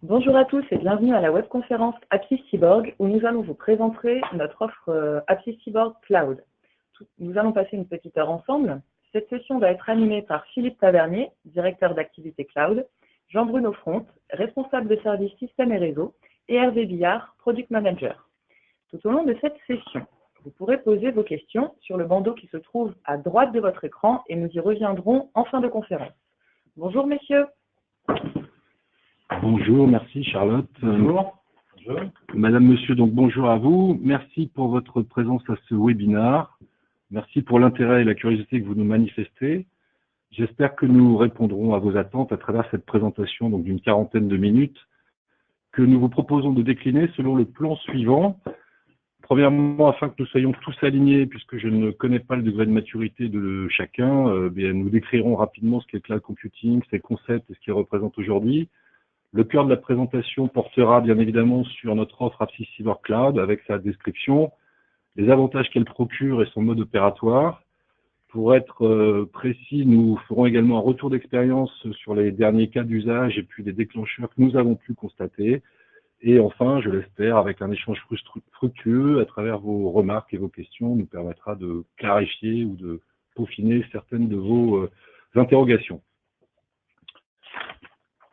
Bonjour à tous et bienvenue à la webconférence Apsys Cyborg où nous allons vous présenter notre offre Apsys Cyborg Cloud. Nous allons passer une petite heure ensemble. Cette session va être animée par Philippe Tavernier, directeur d'activité Cloud, Jean-Bruno Front, responsable de service système et réseau, et Hervé Billard, product manager. Tout au long de cette session, vous pourrez poser vos questions sur le bandeau qui se trouve à droite de votre écran et nous y reviendrons en fin de conférence. Bonjour messieurs. Bonjour, merci Charlotte. Bonjour. Madame, Monsieur, donc bonjour à vous. Merci pour votre présence à ce webinaire. Merci pour l'intérêt et la curiosité que vous nous manifestez. J'espère que nous répondrons à vos attentes à travers cette présentation donc d'une quarantaine de minutes que nous vous proposons de décliner selon le plan suivant. Premièrement, afin que nous soyons tous alignés, puisque je ne connais pas le degré de maturité de chacun, nous décrirons rapidement ce qu'est le cloud computing, ses concepts et ce qu'il représente aujourd'hui. Le cœur de la présentation portera bien évidemment sur notre offre Apsys Cyborg Cloud avec sa description, les avantages qu'elle procure et son mode opératoire. Pour être précis, nous ferons également un retour d'expérience sur les derniers cas d'usage et puis les déclencheurs que nous avons pu constater. Et enfin, je l'espère, avec un échange fructueux à travers vos remarques et vos questions, nous permettra de clarifier ou de peaufiner certaines de vos interrogations.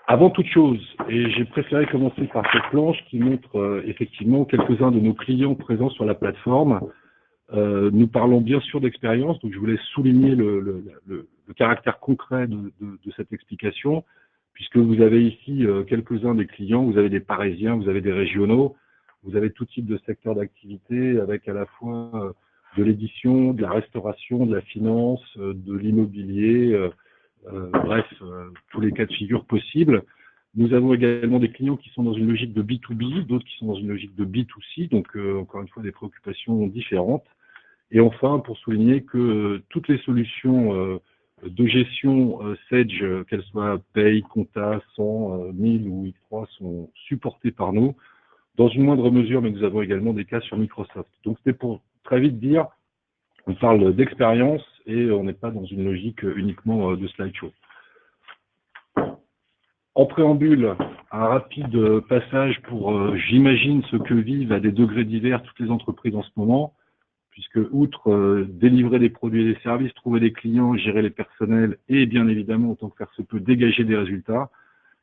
Avant toute chose, et j'ai préféré commencer par cette planche qui montre effectivement quelques-uns de nos clients présents sur la plateforme. Nous parlons bien sûr d'expérience, donc je voulais souligner le caractère concret de cette explication, puisque vous avez ici quelques-uns des clients, vous avez des Parisiens, vous avez des régionaux, vous avez tout type de secteur d'activité avec à la fois de l'édition, de la restauration, de la finance, de l'immobilier, bref, tous les cas de figure possibles. Nous avons également des clients qui sont dans une logique de B2B, d'autres qui sont dans une logique de B2C, donc encore une fois des préoccupations différentes. Et enfin, pour souligner que toutes les solutions de gestion Sage, qu'elles soient Pay, Compta, 100, 1000 ou X3, sont supportées par nous, dans une moindre mesure, mais nous avons également des cas sur Microsoft. Donc c'était pour très vite dire, on parle d'expérience et on n'est pas dans une logique uniquement de slideshow. En préambule, un rapide passage pour, j'imagine, ce que vivent à des degrés divers toutes les entreprises en ce moment, puisque outre délivrer des produits et des services, trouver des clients, gérer les personnels et bien évidemment, autant que faire se peut, dégager des résultats,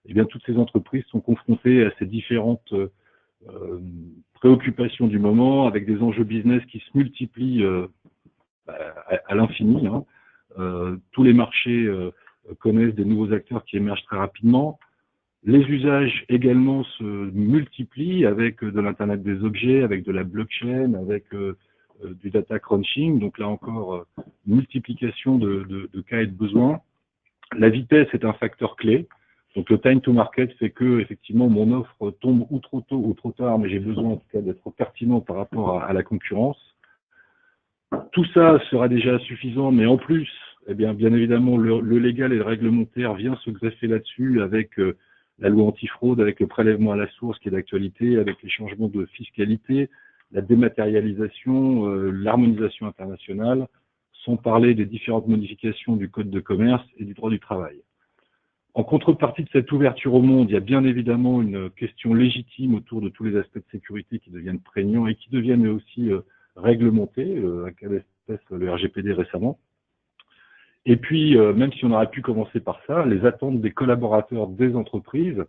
eh bien toutes ces entreprises sont confrontées à ces différentes préoccupations du moment, avec des enjeux business qui se multiplient à l'infini. Tous les marchés connaissent des nouveaux acteurs qui émergent très rapidement. Les usages également se multiplient avec de l'Internet des objets, avec de la blockchain, avec du data crunching. Donc là encore, multiplication de cas et de besoins. La vitesse est un facteur clé. Donc le time to market fait que effectivement mon offre tombe ou trop tôt ou trop tard, mais j'ai besoin en tout cas d'être pertinent par rapport à la concurrence. Tout ça sera déjà suffisant, mais en plus, eh bien évidemment, le légal et le réglementaire vient se greffer là-dessus avec la loi antifraude, avec le prélèvement à la source qui est d'actualité, avec les changements de fiscalité, la dématérialisation, l'harmonisation internationale, sans parler des différentes modifications du code de commerce et du droit du travail. En contrepartie de cette ouverture au monde, il y a bien évidemment une question légitime autour de tous les aspects de sécurité qui deviennent prégnants et qui deviennent aussi réglementés, à quelle espèce le RGPD récemment. Et puis, même si on aurait pu commencer par ça, les attentes des collaborateurs des entreprises,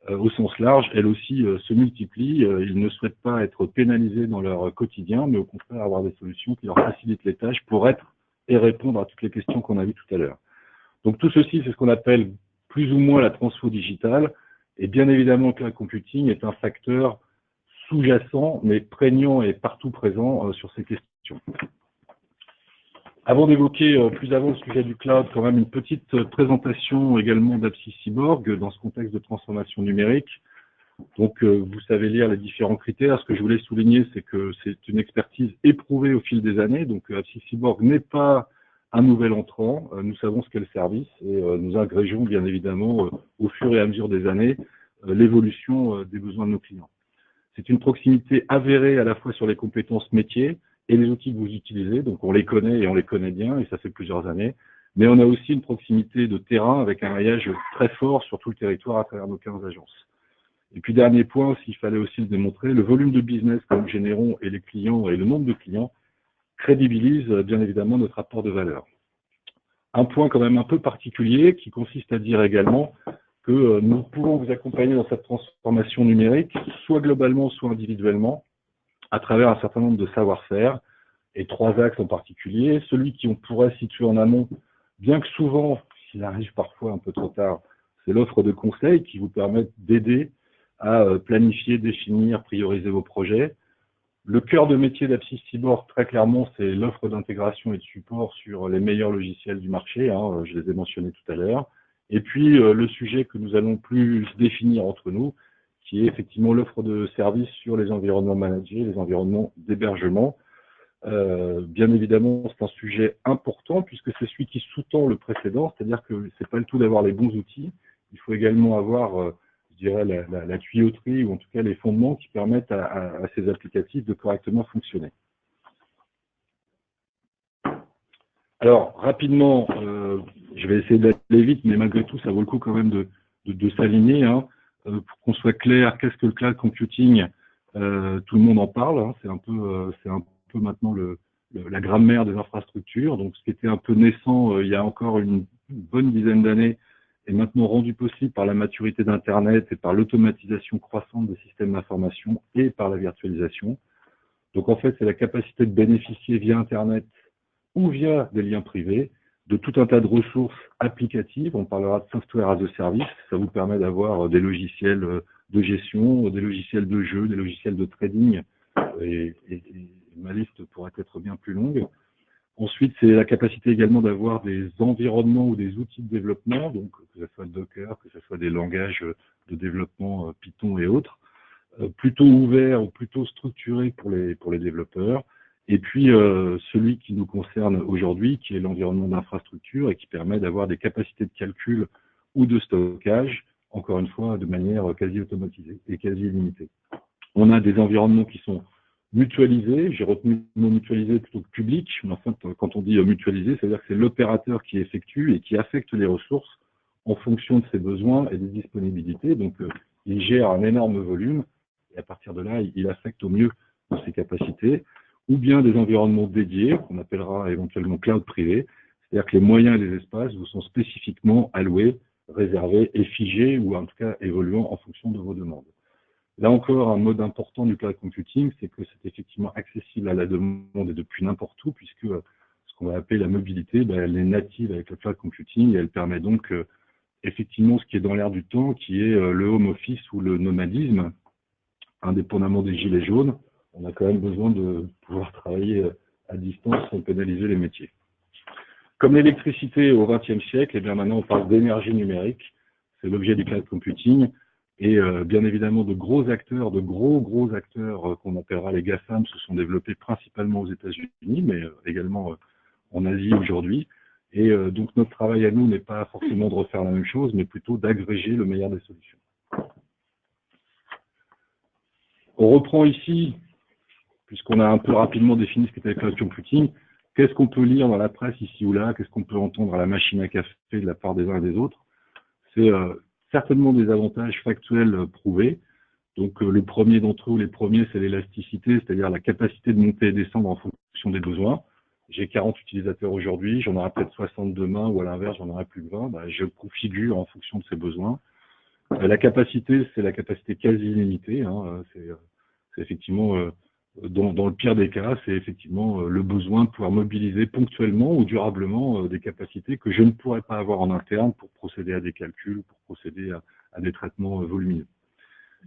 au sens large, elles aussi se multiplient. Ils ne souhaitent pas être pénalisés dans leur quotidien, mais au contraire avoir des solutions qui leur facilitent les tâches pour être et répondre à toutes les questions qu'on a vues tout à l'heure. Donc tout ceci, c'est ce qu'on appelle plus ou moins la transfo digitale. Et bien évidemment, le cloud computing est un facteur sous-jacent, mais prégnant et partout présent sur ces questions. Avant d'évoquer plus avant le sujet du cloud, quand même une petite présentation également d'Apsys Cyborg dans ce contexte de transformation numérique. Donc vous savez lire les différents critères. Ce que je voulais souligner, c'est que c'est une expertise éprouvée au fil des années. Donc Apsys Cyborg n'est pas un nouvel entrant. Nous savons ce qu'est le service et nous agrégeons bien évidemment au fur et à mesure des années l'évolution des besoins de nos clients. C'est une proximité avérée à la fois sur les compétences métiers et les outils que vous utilisez, donc on les connaît et on les connaît bien, et ça fait plusieurs années, mais on a aussi une proximité de terrain avec un maillage très fort sur tout le territoire à travers nos 15 agences. Et puis dernier point, s'il fallait aussi le démontrer, le volume de business que nous générons et les clients et le nombre de clients crédibilise bien évidemment notre rapport de valeur. Un point quand même un peu particulier qui consiste à dire également que nous pouvons vous accompagner dans cette transformation numérique, soit globalement, soit individuellement, à travers un certain nombre de savoir-faire, et 3 axes en particulier. Celui qui on pourrait situer en amont, bien que souvent, s'il arrive parfois un peu trop tard, c'est l'offre de conseils qui vous permet d'aider à planifier, définir, prioriser vos projets. Le cœur de métier d'Apsys Cyborg, très clairement, c'est l'offre d'intégration et de support sur les meilleurs logiciels du marché, hein, je les ai mentionnés tout à l'heure. Et puis, le sujet que nous allons plus définir entre nous, qui est effectivement l'offre de services sur les environnements managés, les environnements d'hébergement. Bien évidemment, c'est un sujet important puisque c'est celui qui sous-tend le précédent, c'est-à-dire que c'est pas le tout d'avoir les bons outils, il faut également avoir, je dirais, la tuyauterie ou en tout cas les fondements qui permettent à ces applicatifs de correctement fonctionner. Alors, rapidement, je vais essayer d'aller vite, mais malgré tout, ça vaut le coup quand même de s'aligner. Hein, pour qu'on soit clair, qu'est-ce que le cloud computing? Tout le monde en parle, hein, c'est un peu maintenant la grammaire des infrastructures. Donc, ce qui était un peu naissant il y a encore une bonne dizaine d'années est maintenant rendu possible par la maturité d'Internet et par l'automatisation croissante des systèmes d'information et par la virtualisation. Donc, en fait, c'est la capacité de bénéficier via Internet ou via des liens privés de tout un tas de ressources applicatives. On parlera de software as a service. Ça vous permet d'avoir des logiciels de gestion, des logiciels de jeu, des logiciels de trading. Et ma liste pourrait être bien plus longue. Ensuite, c'est la capacité également d'avoir des environnements ou des outils de développement, donc que ce soit Docker, que ce soit des langages de développement Python et autres, plutôt ouverts ou plutôt structurés pour les développeurs. Et puis, celui qui nous concerne aujourd'hui, qui est l'environnement d'infrastructure et qui permet d'avoir des capacités de calcul ou de stockage, encore une fois, de manière quasi automatisée et quasi illimitée. On a des environnements qui sont mutualisés. J'ai retenu le mot mutualisé plutôt que public. Mais en fait, quand on dit mutualisé, c'est-à-dire que c'est l'opérateur qui effectue et qui affecte les ressources en fonction de ses besoins et des disponibilités. Donc, il gère un énorme volume et à partir de là, il affecte au mieux ses capacités. Ou bien des environnements dédiés, qu'on appellera éventuellement cloud privé, c'est-à-dire que les moyens et les espaces vous sont spécifiquement alloués, réservés et figés, ou en tout cas évoluant en fonction de vos demandes. Là encore, un mode important du cloud computing, c'est que c'est effectivement accessible à la demande et depuis n'importe où, puisque ce qu'on va appeler la mobilité, elle est native avec le cloud computing et elle permet donc effectivement ce qui est dans l'air du temps, qui est le home office ou le nomadisme, indépendamment des gilets jaunes. On a quand même besoin de pouvoir travailler à distance sans pénaliser les métiers. Comme l'électricité au XXe siècle, et bien maintenant on parle d'énergie numérique, c'est l'objet du cloud computing, et bien évidemment de gros acteurs, de gros acteurs qu'on appellera les GAFAM se sont développés principalement aux États-Unis, mais également en Asie aujourd'hui. Et donc notre travail à nous n'est pas forcément de refaire la même chose, mais plutôt d'agréger le meilleur des solutions. On reprend ici, puisqu'on a un peu rapidement défini ce qu'était le cloud computing, qu'est-ce qu'on peut lire dans la presse ici ou là, qu'est-ce qu'on peut entendre à la machine à café de la part des uns et des autres. C'est certainement des avantages factuels prouvés. Donc le premier d'entre eux, les premiers, c'est l'élasticité, c'est-à-dire la capacité de monter et descendre en fonction des besoins. J'ai 40 utilisateurs aujourd'hui, j'en aurai peut-être 60 demain, ou à l'inverse, j'en aurai plus de 20. Je configure en fonction de ces besoins. La capacité, c'est la capacité quasi illimitée. Hein, c'est effectivement... Dans le pire des cas, c'est effectivement le besoin de pouvoir mobiliser ponctuellement ou durablement des capacités que je ne pourrais pas avoir en interne pour procéder à des calculs, pour procéder à des traitements volumineux.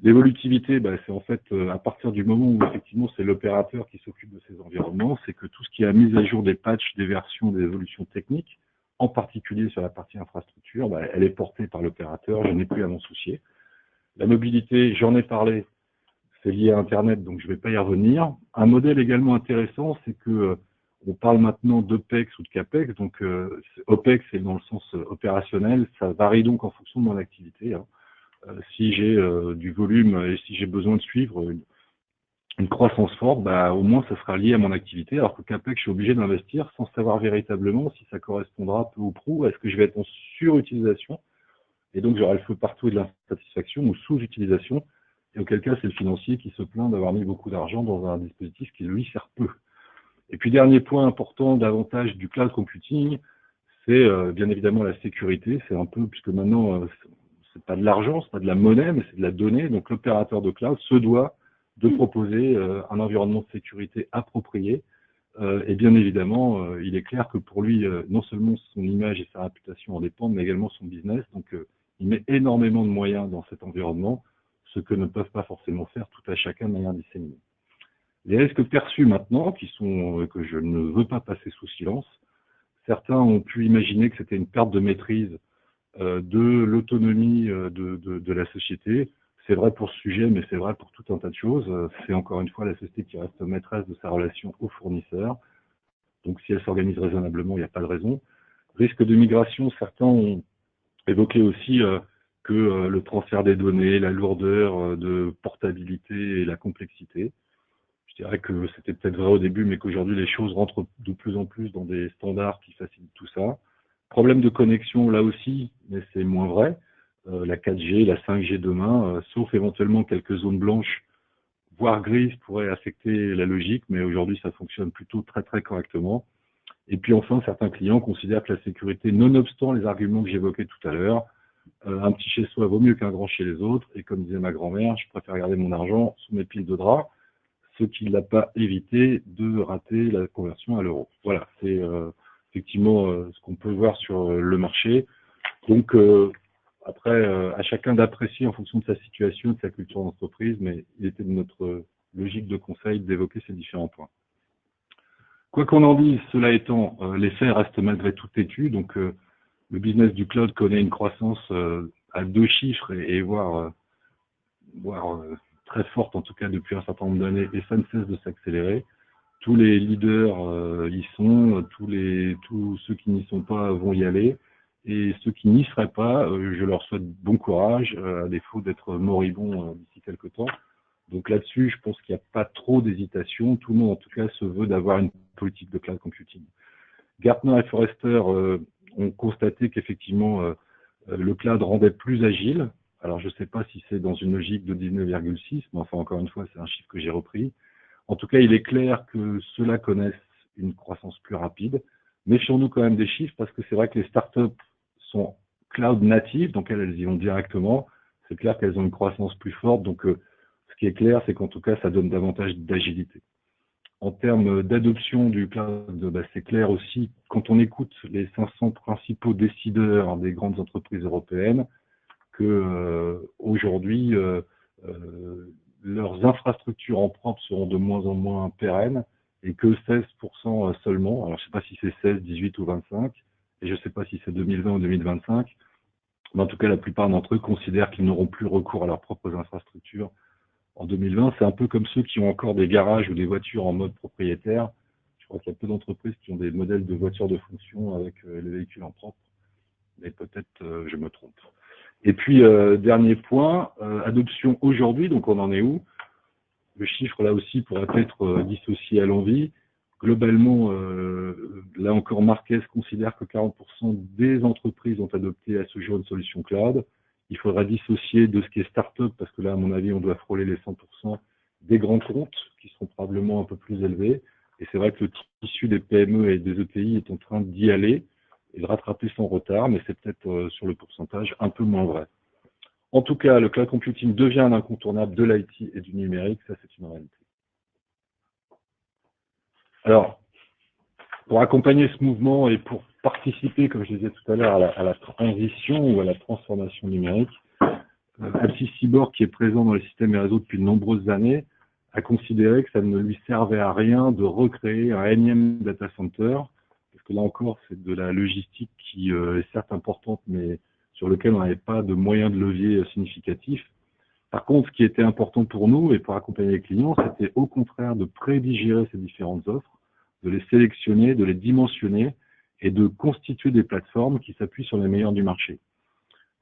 L'évolutivité, c'est en fait à partir du moment où effectivement c'est l'opérateur qui s'occupe de ces environnements, c'est que tout ce qui est mise à jour des patchs, des versions, des évolutions techniques, en particulier sur la partie infrastructure, elle est portée par l'opérateur, je n'ai plus à m'en soucier. La mobilité, j'en ai parlé, c'est lié à Internet, donc je ne vais pas y revenir. Un modèle également intéressant, c'est que on parle maintenant d'OPEX ou de CAPEX. Donc OPEX, c'est dans le sens opérationnel, ça varie donc en fonction de mon activité. Hein. Si j'ai du volume et si j'ai besoin de suivre une croissance forte, au moins ça sera lié à mon activité, alors que CAPEX, je suis obligé d'investir sans savoir véritablement si ça correspondra peu ou prou. Est-ce que je vais être en surutilisation et donc j'aurai le feu partout et de l'insatisfaction ou sous-utilisation, et auquel cas c'est le financier qui se plaint d'avoir mis beaucoup d'argent dans un dispositif qui lui sert peu. Et puis dernier point important d'avantage du cloud computing, c'est bien évidemment la sécurité. C'est un peu, puisque maintenant c'est pas de l'argent, c'est pas de la monnaie, mais c'est de la donnée. Donc l'opérateur de cloud se doit de proposer un environnement de sécurité approprié. Et bien évidemment, il est clair que pour lui, non seulement son image et sa réputation en dépendent, mais également son business. Donc il met énormément de moyens dans cet environnement, ce que ne peuvent pas forcément faire tout à chacun de manière disséminée. Les risques perçus maintenant, qui sont que je ne veux pas passer sous silence, certains ont pu imaginer que c'était une perte de maîtrise de l'autonomie de la société. C'est vrai pour ce sujet, mais c'est vrai pour tout un tas de choses. C'est encore une fois la société qui reste maîtresse de sa relation aux fournisseurs. Donc si elle s'organise raisonnablement, il n'y a pas de raison. Risque de migration, certains ont évoqué aussi que le transfert des données, la lourdeur de portabilité et la complexité. Je dirais que c'était peut-être vrai au début, mais qu'aujourd'hui les choses rentrent de plus en plus dans des standards qui facilitent tout ça. Problème de connexion là aussi, mais c'est moins vrai. La 4G, la 5G demain, sauf éventuellement quelques zones blanches, voire grises, pourraient affecter la logique, mais aujourd'hui ça fonctionne plutôt très très correctement. Et puis enfin, certains clients considèrent que la sécurité, nonobstant les arguments que j'évoquais tout à l'heure, un petit chez soi vaut mieux qu'un grand chez les autres, et comme disait ma grand-mère, je préfère garder mon argent sous mes piles de drap, ce qui ne l'a pas évité de rater la conversion à l'euro. Voilà, c'est effectivement ce qu'on peut voir sur le marché. Donc après, à chacun d'apprécier en fonction de sa situation, de sa culture d'entreprise, mais il était de notre logique de conseil d'évoquer ces différents points. Quoi qu'on en dise, cela étant, les faits restent malgré tout têtus. Donc le business du cloud connaît une croissance à 2 chiffres et voire très forte, en tout cas depuis un certain nombre d'années, et ça ne cesse de s'accélérer. Tous les leaders y sont, tous ceux qui n'y sont pas vont y aller, et ceux qui n'y seraient pas, je leur souhaite bon courage, à défaut d'être moribonds d'ici quelques temps. Donc là-dessus, je pense qu'il n'y a pas trop d'hésitation. Tout le monde, en tout cas, se veut d'avoir une politique de cloud computing. Gartner et Forrester ont constaté qu'effectivement, le cloud rendait plus agile. Alors, je ne sais pas si c'est dans une logique de 19,6, mais enfin, encore une fois, c'est un chiffre que j'ai repris. En tout cas, il est clair que ceux-là connaissent une croissance plus rapide. Méfions-nous quand même des chiffres, parce que c'est vrai que les startups sont cloud natives, donc elles y vont directement. C'est clair qu'elles ont une croissance plus forte. Donc, ce qui est clair, c'est qu'en tout cas, ça donne davantage d'agilité. En termes d'adoption du cloud, c'est clair aussi, quand on écoute les 500 principaux décideurs des grandes entreprises européennes, que aujourd'hui, leurs infrastructures en propre seront de moins en moins pérennes et que 16% seulement, alors je ne sais pas si c'est 16, 18 ou 25, et je ne sais pas si c'est 2020 ou 2025, mais en tout cas la plupart d'entre eux considèrent qu'ils n'auront plus recours à leurs propres infrastructures en 2020. C'est un peu comme ceux qui ont encore des garages ou des voitures en mode propriétaire. Je crois qu'il y a peu d'entreprises qui ont des modèles de voitures de fonction avec les véhicules en propre, mais peut-être je me trompe. Et puis, dernier point, adoption aujourd'hui, donc on en est où? Le chiffre, là aussi, pourrait être dissocié à l'envi. Globalement, là encore, Marquez considère que 40% des entreprises ont adopté à ce jour une solution cloud. Il faudra dissocier de ce qui est start-up, parce que là, à mon avis, on doit frôler les 100% des grands comptes, qui seront probablement un peu plus élevés. Et c'est vrai que le tissu des PME et des ETI est en train d'y aller et de rattraper son retard, mais c'est peut-être sur le pourcentage un peu moins vrai. En tout cas, le cloud computing devient un incontournable de l'IT et du numérique, ça c'est une réalité. Alors, pour accompagner ce mouvement et pour participer, comme je disais tout à l'heure, à la transition ou à la transformation numérique, Apsys Cyborg, qui est présent dans les systèmes et réseaux depuis de nombreuses années, a considéré que ça ne lui servait à rien de recréer un énième data center, parce que là encore, c'est de la logistique qui est certes importante, mais sur lequel on n'avait pas de moyens de levier significatifs. Par contre, ce qui était important pour nous et pour accompagner les clients, c'était au contraire de prédigérer ces différentes offres, de les sélectionner, de les dimensionner et de constituer des plateformes qui s'appuient sur les meilleurs du marché.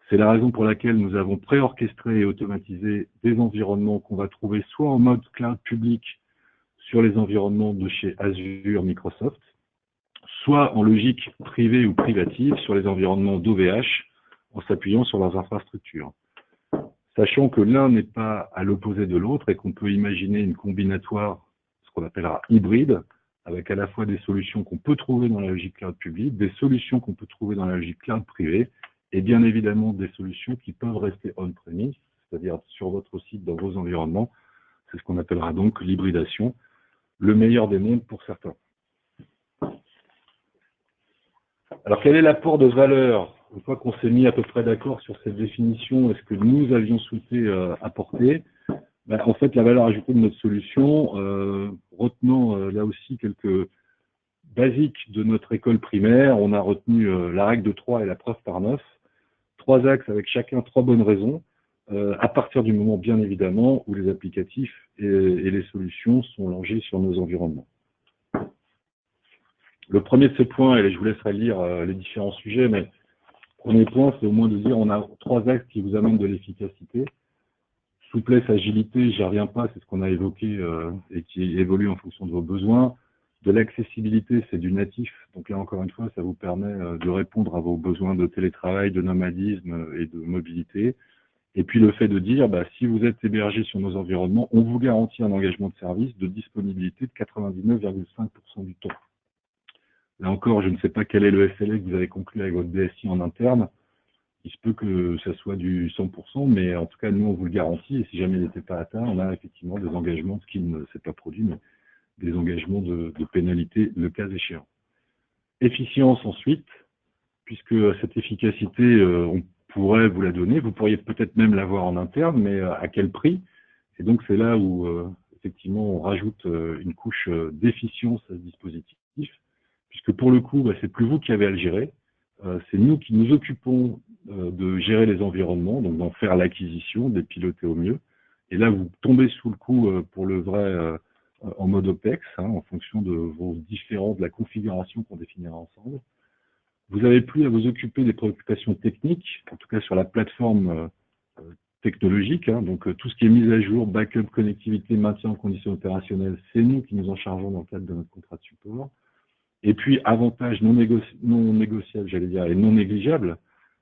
C'est la raison pour laquelle nous avons préorchestré et automatisé des environnements qu'on va trouver soit en mode cloud public sur les environnements de chez Azure, Microsoft, soit en logique privée ou privative sur les environnements d'OVH, en s'appuyant sur leurs infrastructures. Sachant que l'un n'est pas à l'opposé de l'autre et qu'on peut imaginer une combinatoire, ce qu'on appellera hybride, avec à la fois des solutions qu'on peut trouver dans la logique cloud publique, des solutions qu'on peut trouver dans la logique cloud privée, et bien évidemment des solutions qui peuvent rester on-premise, c'est-à-dire sur votre site, dans vos environnements. C'est ce qu'on appellera donc l'hybridation, le meilleur des mondes pour certains. Alors quel est l'apport de valeur? Une fois qu'on s'est mis à peu près d'accord sur cette définition, est-ce que nous avions souhaité apporter? En fait, la valeur ajoutée de notre solution, retenant là aussi quelques basiques de notre école primaire, on a retenu la règle de 3 et la preuve par 9, 3 axes avec chacun 3 bonnes raisons, à partir du moment, bien évidemment, où les applicatifs et les solutions sont lancés sur nos environnements. Le premier de ces points, et je vous laisserai lire les différents sujets, mais le premier point, c'est au moins de dire on a 3 axes qui vous amènent de l'efficacité. Souplesse, agilité, j'y reviens pas, c'est ce qu'on a évoqué et qui évolue en fonction de vos besoins. De l'accessibilité, c'est du natif. Donc là, encore une fois, ça vous permet de répondre à vos besoins de télétravail, de nomadisme et de mobilité. Et puis le fait de dire, si vous êtes hébergé sur nos environnements, on vous garantit un engagement de service de disponibilité de 99,5% du temps. Là encore, je ne sais pas quel est le SLA que vous avez conclu avec votre DSI en interne. Il se peut que ça soit du 100%, mais en tout cas, nous, on vous le garantit. Et si jamais il n'était pas atteint, on a effectivement des engagements, ce qui ne s'est pas produit, mais des engagements de pénalité, le cas échéant. Efficience ensuite, puisque cette efficacité, on pourrait vous la donner. Vous pourriez peut-être même l'avoir en interne, mais à quel prix? Et donc, c'est là où, effectivement, on rajoute une couche d'efficience à ce dispositif, puisque pour le coup, c'est plus vous qui avez à le gérer. C'est nous qui nous occupons de gérer les environnements, donc d'en faire l'acquisition, de les piloter au mieux. Et là, vous tombez sous le coup pour le vrai en mode OPEX, en fonction de vos différents, de la configuration qu'on définira ensemble. Vous n'avez plus à vous occuper des préoccupations techniques, en tout cas sur la plateforme technologique, donc tout ce qui est mise à jour, backup, connectivité, maintien en conditions opérationnelles, c'est nous qui nous en chargeons dans le cadre de notre contrat de support. Et puis, avantage non négociable, j'allais dire, et non négligeable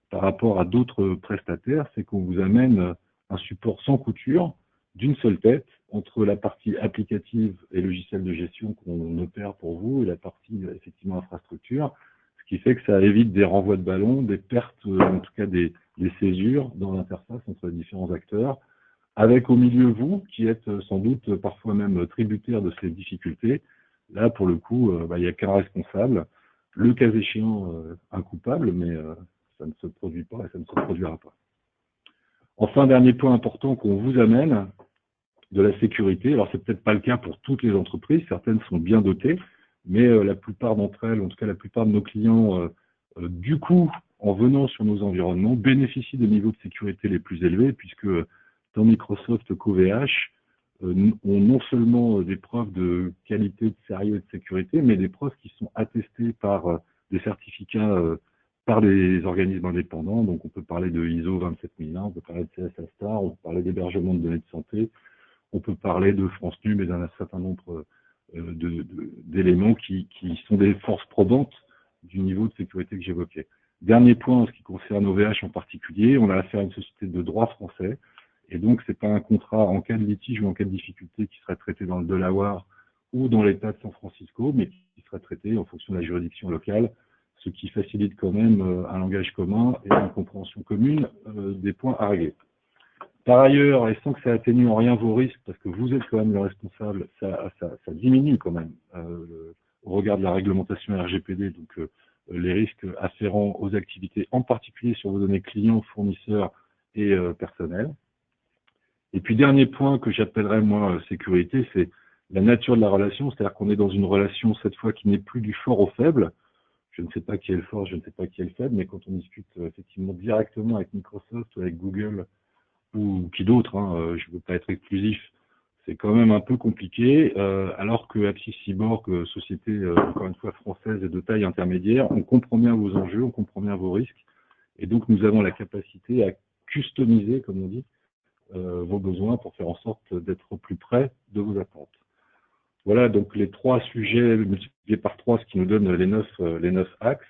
par rapport à d'autres prestataires, c'est qu'on vous amène un support sans couture, d'une seule tête, entre la partie applicative et logiciel de gestion qu'on opère pour vous et la partie, effectivement, infrastructure, ce qui fait que ça évite des renvois de ballons, des pertes, en tout cas des césures dans l'interface entre les différents acteurs, avec au milieu vous, qui êtes sans doute parfois même tributaire de ces difficultés. Là, pour le coup, il n'y a qu'un responsable, le cas échéant, un coupable, mais ça ne se produit pas et ça ne se produira pas. Enfin, dernier point important qu'on vous amène, de la sécurité. Alors, c'est peut-être pas le cas pour toutes les entreprises, certaines sont bien dotées, mais la plupart d'entre elles, en tout cas la plupart de nos clients, du coup, en venant sur nos environnements, bénéficient des niveaux de sécurité les plus élevés, puisque tant Microsoft qu'OVH ont non seulement des preuves de qualité, de sérieux et de sécurité, mais des preuves qui sont attestées par des certificats par des organismes indépendants. Donc, on peut parler de ISO 27001, on peut parler de CSA Star, on peut parler d'hébergement de données de santé, on peut parler de France Num et d'un certain nombre d'éléments qui sont des forces probantes du niveau de sécurité que j'évoquais. Dernier point en ce qui concerne OVH en particulier, on a affaire à une société de droit français, et donc c'est pas un contrat en cas de litige ou en cas de difficulté qui serait traité dans le Delaware ou dans l'État de San Francisco, mais qui serait traité en fonction de la juridiction locale, ce qui facilite quand même un langage commun et une compréhension commune des points à régler. Par ailleurs, et sans que ça atténue en rien vos risques, parce que vous êtes quand même le responsable, ça diminue quand même au regard de la réglementation RGPD, donc les risques afférents aux activités, en particulier sur vos données clients, fournisseurs et personnels. Et puis, dernier point que j'appellerais, moi, sécurité, c'est la nature de la relation, c'est-à-dire qu'on est dans une relation, cette fois, qui n'est plus du fort au faible. Je ne sais pas qui est le fort, je ne sais pas qui est le faible, mais quand on discute effectivement directement avec Microsoft ou avec Google, ou qui d'autre, je ne veux pas être exclusif, c'est quand même un peu compliqué, alors que Apsys Cyborg, société encore une fois française et de taille intermédiaire, on comprend bien vos enjeux, on comprend bien vos risques, et donc nous avons la capacité à customiser, comme on dit, vos besoins pour faire en sorte d'être au plus près de vos attentes. Voilà donc les 3 sujets multipliés par 3, ce qui nous donne les 9 axes.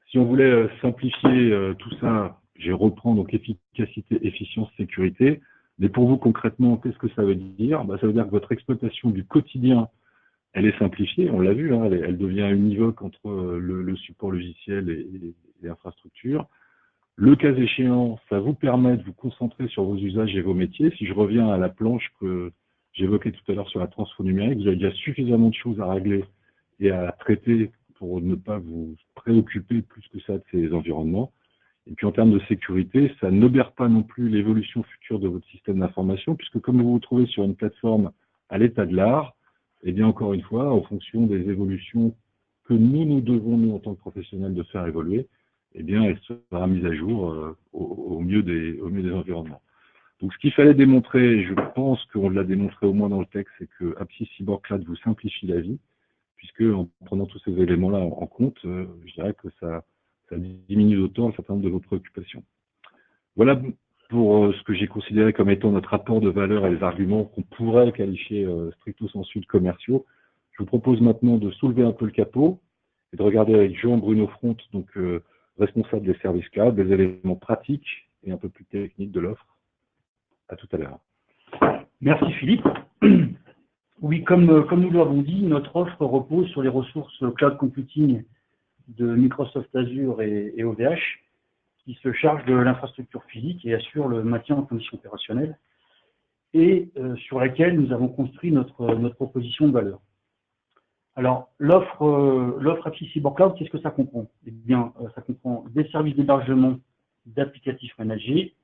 Si on voulait simplifier tout ça, je reprends donc efficacité, efficience, sécurité. Mais pour vous, concrètement, qu'est-ce que ça veut dire? Ça veut dire que votre exploitation du quotidien, elle est simplifiée, on l'a vu, hein, elle devient univoque entre le support logiciel et l'infrastructure. Le cas échéant, ça vous permet de vous concentrer sur vos usages et vos métiers. Si je reviens à la planche que j'évoquais tout à l'heure sur la transfo numérique, vous avez déjà suffisamment de choses à régler et à traiter pour ne pas vous préoccuper plus que ça de ces environnements. Et puis en termes de sécurité, ça n'obère pas non plus l'évolution future de votre système d'information, puisque comme vous vous trouvez sur une plateforme à l'état de l'art, et bien encore une fois, en fonction des évolutions que nous devons, nous, en tant que professionnels, de faire évoluer, eh bien, elle sera mise à jour au mieux des environnements. Donc, ce qu'il fallait démontrer, et je pense qu'on l'a démontré au moins dans le texte, c'est que Apsys Cyborg Cloud vous simplifie la vie, puisque en prenant tous ces éléments-là en compte, je dirais que ça diminue d'autant un certain nombre de vos préoccupations. Voilà pour ce que j'ai considéré comme étant notre apport de valeur et les arguments qu'on pourrait qualifier stricto sensu de commerciaux. Je vous propose maintenant de soulever un peu le capot et de regarder avec Jean-Bruno Front, donc responsable des services cloud, des éléments pratiques et un peu plus techniques de l'offre. À tout à l'heure. Merci Philippe. Oui, comme nous l'avons dit, notre offre repose sur les ressources cloud computing de Microsoft Azure et OVH, qui se chargent de l'infrastructure physique et assurent le maintien en conditions opérationnelles, et sur laquelle nous avons construit notre proposition de valeur. Alors, l'offre Apsys Cyborg Cloud, qu'est-ce que ça comprend? Eh bien, ça comprend des services d'hébergement d'applicatifs managés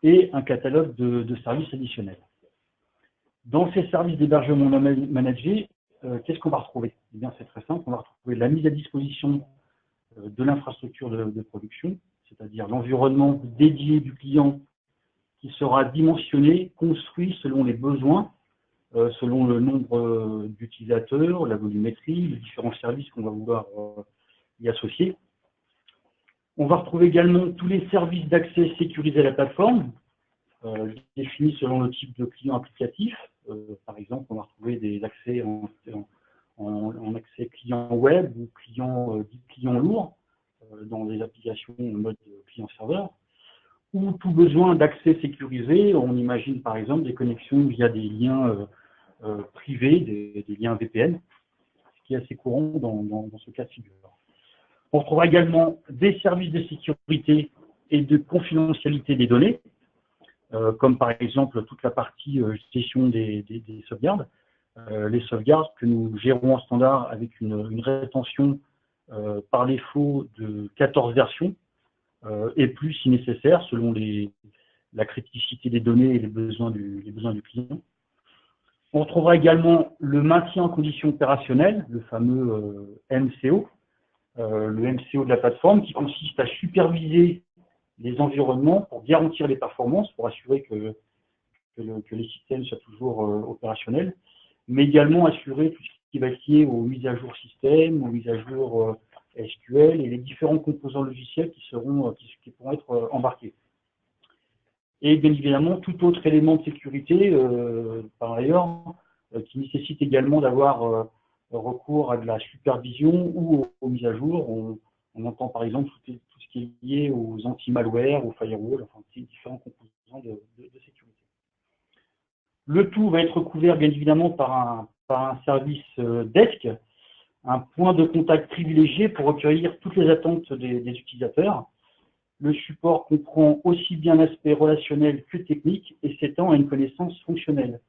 et un catalogue de services additionnels. Dans ces services d'hébergement managés, qu'est-ce qu'on va retrouver? Eh bien, c'est très simple, on va retrouver la mise à disposition de l'infrastructure de production, c'est-à-dire l'environnement dédié du client qui sera dimensionné, construit selon les besoins, selon le nombre d'utilisateurs, la volumétrie, les différents services qu'on va vouloir y associer. On va retrouver également tous les services d'accès sécurisés à la plateforme, définis selon le type de client applicatif. Par exemple, on va retrouver des accès en accès client web ou client lourd dans les applications en mode client-serveur, ou tout besoin d'accès sécurisé. On imagine par exemple des connexions via des liens privés, des liens VPN, ce qui est assez courant dans ce cas de figure. On retrouvera également des services de sécurité et de confidentialité des données, comme par exemple toute la partie gestion des sauvegardes. Les sauvegardes que nous gérons en standard avec une rétention par défaut de 14 versions, et plus si nécessaire, selon la criticité des données et les besoins du client. On retrouvera également le maintien en conditions opérationnelles, le fameux MCO, le MCO de la plateforme, qui consiste à superviser les environnements pour garantir les performances, pour assurer que les systèmes soient toujours opérationnels, mais également assurer tout ce qui va être lié aux mises à jour système, aux mises à jour SQL et les différents composants logiciels qui pourront être embarqués. Et bien évidemment, tout autre élément de sécurité, par ailleurs, qui nécessite également d'avoir recours à de la supervision ou aux mises à jour. On entend par exemple tout ce qui est lié aux anti-malware, aux firewalls, enfin différents composants de sécurité. Le tout va être couvert bien évidemment par un service desk, un point de contact privilégié pour recueillir toutes les attentes des utilisateurs. Le support comprend aussi bien l'aspect relationnel que technique et s'étend à une connaissance fonctionnelle.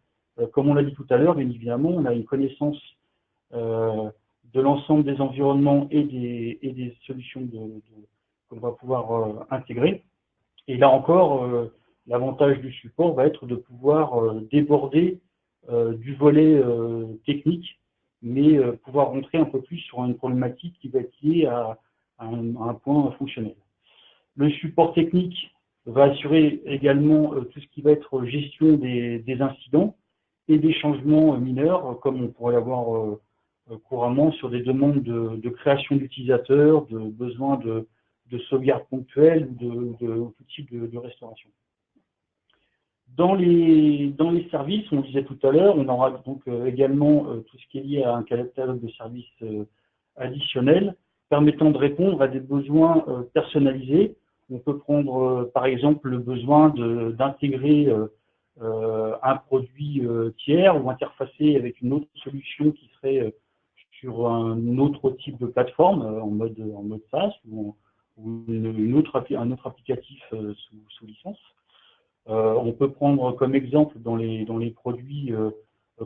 Comme on l'a dit tout à l'heure, bien évidemment, on a une connaissance de l'ensemble des environnements et des solutions qu'on va pouvoir intégrer. Et là encore, l'avantage du support va être de pouvoir déborder du volet technique, mais pouvoir rentrer un peu plus sur une problématique qui va être liée à un point fonctionnel. Le support technique va assurer également tout ce qui va être gestion des incidents et des changements mineurs, comme on pourrait l'avoir couramment sur des demandes de création d'utilisateurs, de besoins de sauvegarde ponctuelle ou de tout type de restauration. Dans les services, on le disait tout à l'heure, on aura donc également tout ce qui est lié à un catalogue de services additionnels permettant de répondre à des besoins personnalisés. On peut prendre par exemple le besoin d'intégrer un produit tiers ou interfacé avec une autre solution qui serait sur un autre type de plateforme en mode SaaS ou un autre applicatif sous licence. On peut prendre comme exemple dans les produits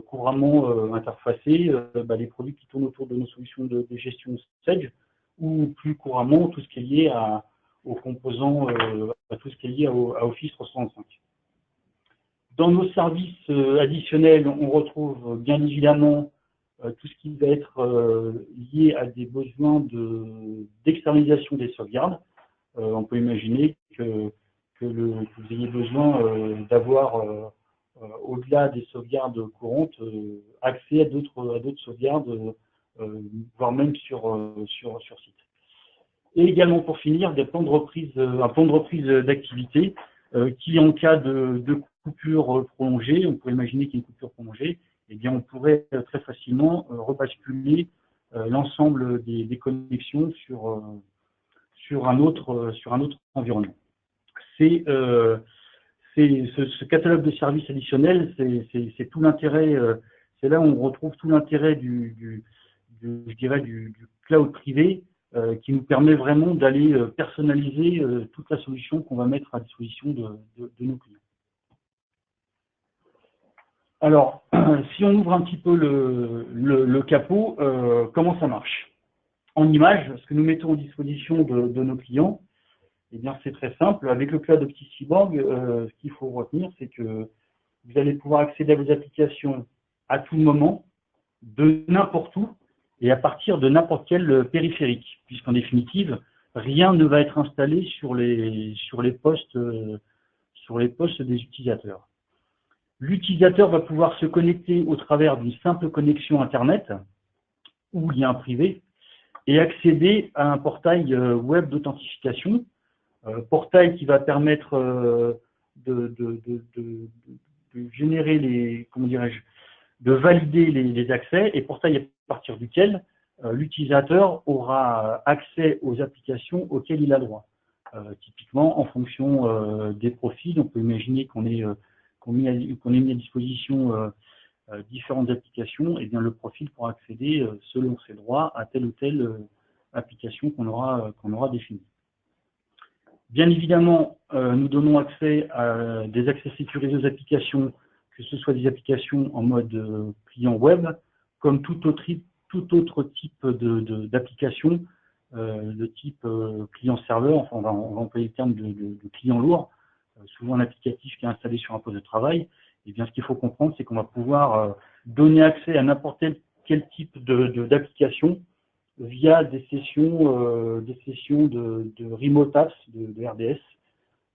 couramment interfacés les produits qui tournent autour de nos solutions de gestion Sage, ou plus couramment tout ce qui est lié aux composants, à tout ce qui est lié à Office 365. Dans nos services additionnels, on retrouve bien évidemment tout ce qui va être lié à des besoins d'externalisation des sauvegardes. On peut imaginer que vous ayez besoin d'avoir, au-delà des sauvegardes courantes, accès à d'autres sauvegardes, voire même sur site. Et également, pour finir, un plan de reprise d'activité qui, en cas de coupure prolongée, on pourrait imaginer qu'il y a une coupure prolongée, eh bien, on pourrait très facilement rebasculer l'ensemble des connexions sur un autre environnement. Ce catalogue de services additionnels, c'est tout l'intérêt, c'est là où on retrouve tout l'intérêt du cloud privé qui nous permet vraiment d'aller personnaliser toute la solution qu'on va mettre à disposition de nos clients. Alors, si on ouvre un petit peu le capot, comment ça marche? En image, ce que nous mettons à disposition de nos clients, eh bien, c'est très simple. Avec le cloud OptiCyborg, ce qu'il faut retenir, c'est que vous allez pouvoir accéder à vos applications à tout moment, de n'importe où, et à partir de n'importe quel périphérique, puisqu'en définitive, rien ne va être installé sur les postes des utilisateurs. L'utilisateur va pouvoir se connecter au travers d'une simple connexion Internet ou lien privé et accéder à un portail web d'authentification, portail qui va permettre de générer de valider les accès, et portail à partir duquel l'utilisateur aura accès aux applications auxquelles il a droit. Typiquement, en fonction des profils, on peut imaginer qu'on ait mis à disposition différentes applications, et bien le profil pourra accéder selon ses droits à telle ou telle application qu'on aura définie. Bien évidemment, nous donnons accès à des accès sécurisés aux applications, que ce soit des applications en mode client web, comme tout autre type d'application, de type client-serveur, enfin on va employer le terme de client lourd, souvent un applicatif qui est installé sur un poste de travail. Et bien ce qu'il faut comprendre, c'est qu'on va pouvoir donner accès à n'importe quel type d'application via des sessions de remote apps, de RDS.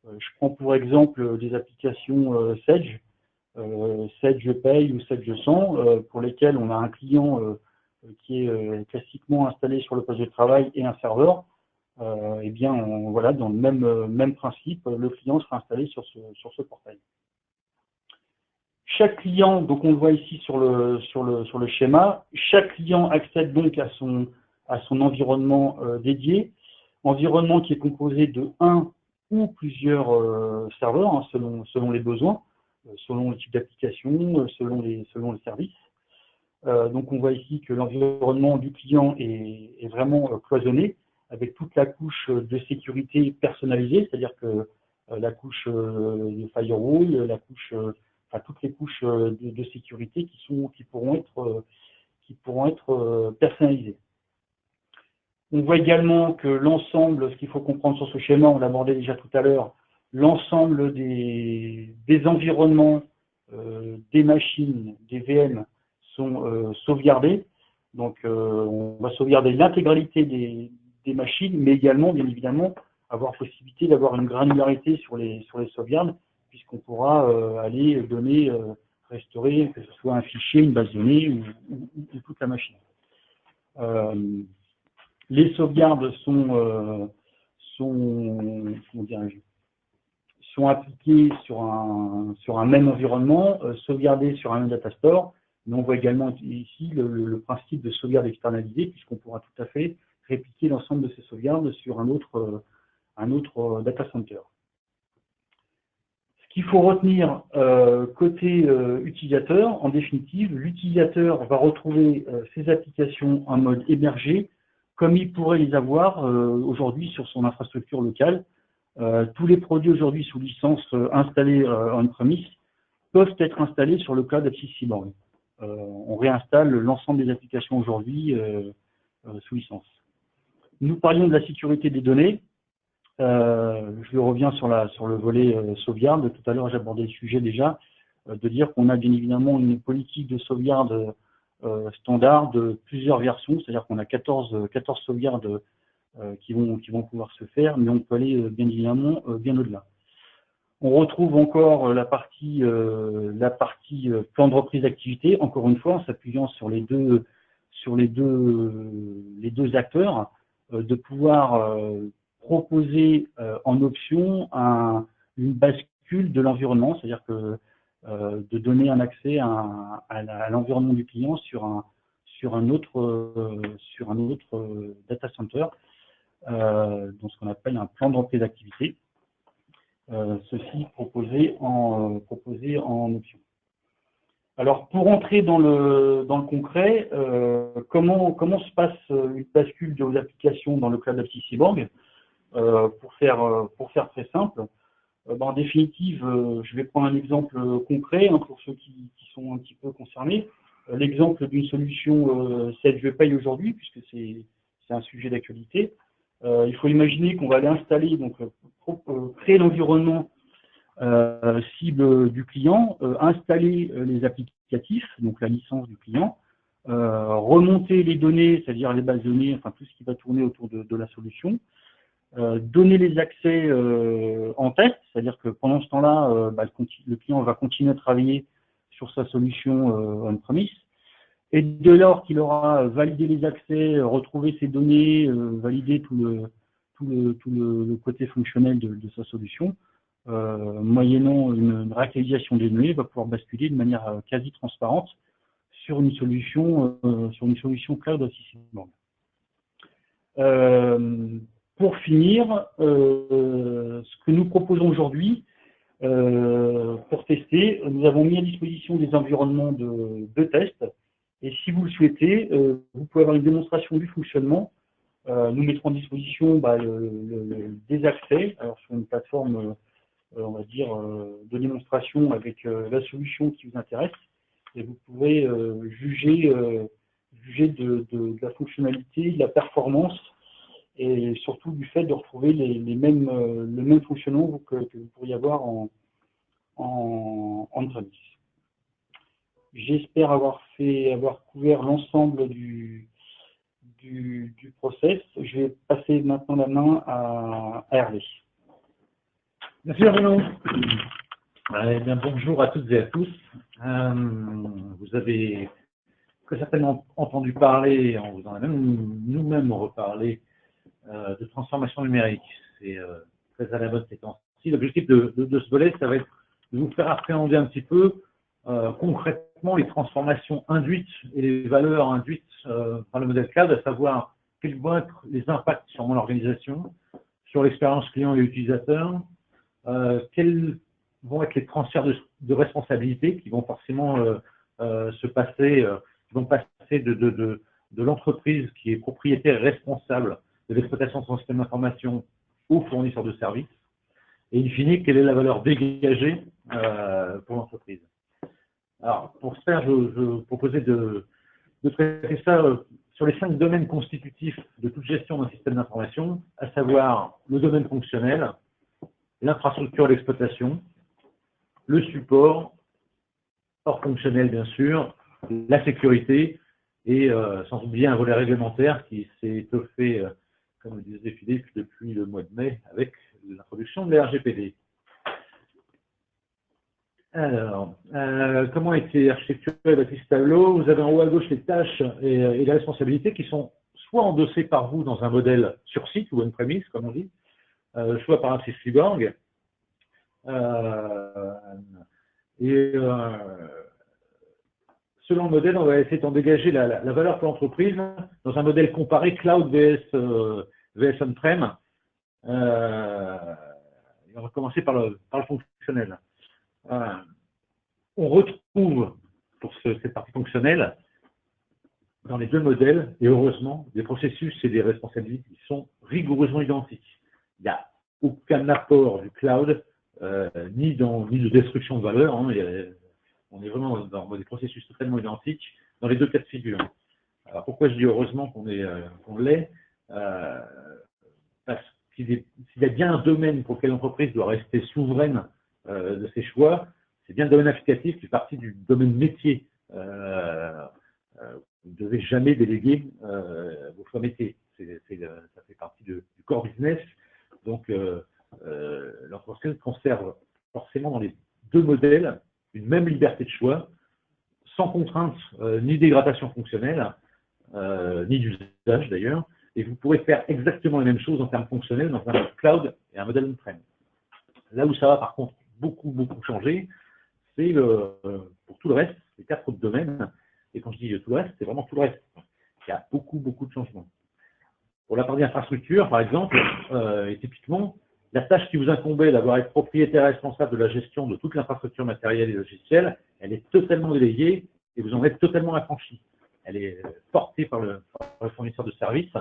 Je prends pour exemple des applications Sage, Sage Pay ou Sage 100, pour lesquelles on a un client qui est classiquement installé sur le poste de travail et un serveur. Et bien, voilà, dans le même principe, le client sera installé sur ce portail. Chaque client, donc on le voit ici sur le schéma, chaque client accède donc à son environnement dédié, environnement qui est composé de un ou plusieurs serveurs, hein, selon les besoins, selon le type d'application, selon les services. Donc on voit ici que l'environnement du client est vraiment cloisonné, avec toute la couche de sécurité personnalisée, c'est-à-dire que la couche de firewall, toutes les couches de sécurité qui pourront être personnalisées. On voit également que l'ensemble, ce qu'il faut comprendre sur ce schéma, on l'abordait déjà tout à l'heure, l'ensemble des environnements, des machines, des VM sont sauvegardés. Donc on va sauvegarder l'intégralité des machines, mais également, bien évidemment, avoir possibilité d'avoir une granularité sur les sauvegardes, puisqu'on pourra aller donner, restaurer, que ce soit un fichier, une base de données ou toute la machine. Les sauvegardes sont appliquées sur un même environnement, sauvegardées sur un même data store, mais on voit également ici le principe de sauvegarde externalisée, puisqu'on pourra tout à fait répliquer l'ensemble de ces sauvegardes sur un autre data center. Ce qu'il faut retenir côté utilisateur, en définitive, l'utilisateur va retrouver ses applications en mode hébergé, comme il pourrait les avoir aujourd'hui sur son infrastructure locale. Tous les produits aujourd'hui sous licence installés on-premise peuvent être installés sur le cloud Apsys Cyborg. On réinstalle l'ensemble des applications aujourd'hui sous licence. Nous parlions de la sécurité des données. Je reviens sur le volet sauvegarde. Tout à l'heure, j'abordais le sujet déjà, de dire qu'on a bien évidemment une politique de sauvegarde standard de plusieurs versions, c'est-à-dire qu'on a 14 sauvegardes qui vont pouvoir se faire, mais on peut aller bien évidemment bien au-delà. On retrouve encore la partie plan de reprise d'activité, encore une fois en s'appuyant sur les deux acteurs, de pouvoir proposer en option une bascule de l'environnement, c'est-à-dire que de donner un accès à l'environnement du client sur un autre data center, dans ce qu'on appelle un plan de reprise d'activité. Ceci proposé en option. Alors, pour entrer dans le concret, comment se passe une bascule de vos applications dans le cloud Apsys Cyborg? Pour faire très simple, en définitive, je vais prendre un exemple concret pour ceux qui sont un petit peu concernés. L'exemple d'une solution SagePay aujourd'hui, puisque c'est un sujet d'actualité. Il faut imaginer qu'on va aller installer, donc créer l'environnement cible du client, installer les applicatifs, donc la licence du client, remonter les données, c'est-à-dire les bases de données, enfin tout ce qui va tourner autour de la solution, donner les accès en test, c'est-à-dire que pendant ce temps-là, le client va continuer à travailler sur sa solution on-premise. Et dès lors qu'il aura validé les accès, retrouvé ses données, validé tout le côté fonctionnel de sa solution, moyennant une réactualisation des données, va pouvoir basculer de manière quasi transparente sur une solution cloud Apsys Cyborg. Pour finir, ce que nous proposons aujourd'hui, pour tester, nous avons mis à disposition des environnements de test. Et si vous le souhaitez, vous pouvez avoir une démonstration du fonctionnement. Nous mettrons à disposition des accès, alors sur une plateforme, on va dire, de démonstration avec la solution qui vous intéresse. Et vous pourrez juger de la fonctionnalité, de la performance, et surtout du fait de retrouver le même fonctionnement que vous pourriez avoir en on-premise. J'espère avoir couvert l'ensemble du process. Je vais passer maintenant la main à Hervé. Merci Arnaud. Bien, bonjour à toutes et à tous. Vous avez très certainement entendu parler, on vous en a même nous-mêmes reparlé, de transformation numérique. C'est très à la mode ces temps-ci. L'objectif de ce volet, ça va être de vous faire appréhender un petit peu concrètement les transformations induites et les valeurs induites par le modèle cloud, à savoir quels vont être les impacts sur mon organisation, sur l'expérience client et utilisateur, quels vont être les transferts de responsabilités qui vont forcément se passer, qui vont passer de l'entreprise qui est propriétaire et responsable de l'exploitation de son système d'information aux fournisseurs de services, et in fine, quelle est la valeur dégagée pour l'entreprise. Alors, pour ce faire, je proposais de traiter ça sur les 5 domaines constitutifs de toute gestion d'un système d'information, à savoir le domaine fonctionnel, l'infrastructure d'exploitation, le support, hors fonctionnel bien sûr, la sécurité et sans oublier un volet réglementaire qui s'est étoffé, comme le disait Philippe, depuis le mois de mai avec l'introduction de la RGPD. Alors, comment a été architecturé Baptiste Tableau? Vous avez en haut à gauche les tâches et les responsabilités qui sont soit endossées par vous dans un modèle sur site ou on-premise, comme on dit, soit par Apsys Cyborg. selon le modèle, on va essayer d'en dégager la valeur pour l'entreprise dans un modèle comparé cloud vs on-prem. On va commencer par le fonctionnel. On retrouve, pour cette partie fonctionnelle, dans les deux modèles, et heureusement, des processus et des responsabilités qui sont rigoureusement identiques. Il n'y a aucun apport du cloud, ni de destruction de valeur. Hein. On est vraiment dans des processus totalement identiques dans les deux cas de figure. Alors pourquoi je dis heureusement qu'on l'est parce qu'il y a bien un domaine pour lequel l'entreprise doit rester souveraine de ses choix, c'est bien le domaine applicatif qui fait partie du domaine métier. Vous ne devez jamais déléguer vos choix métiers. Ça fait partie du core business. Donc, l'entreprise conserve forcément dans les deux modèles une même liberté de choix, sans contrainte ni dégradation fonctionnelle, ni d'usage d'ailleurs. Et vous pourrez faire exactement les mêmes choses en termes fonctionnels dans un modèle cloud et un modèle on-prem. Là où ça va par contre beaucoup changer, c'est pour tout le reste, les 4 autres domaines. Et quand je dis tout le reste, c'est vraiment tout le reste. Il y a beaucoup de changements. Pour la partie infrastructure, par exemple, et typiquement, la tâche qui vous incombait d'avoir été propriétaire responsable de la gestion de toute l'infrastructure matérielle et logicielle, elle est totalement déléguée et vous en êtes totalement affranchi. Elle est portée par le fournisseur de services.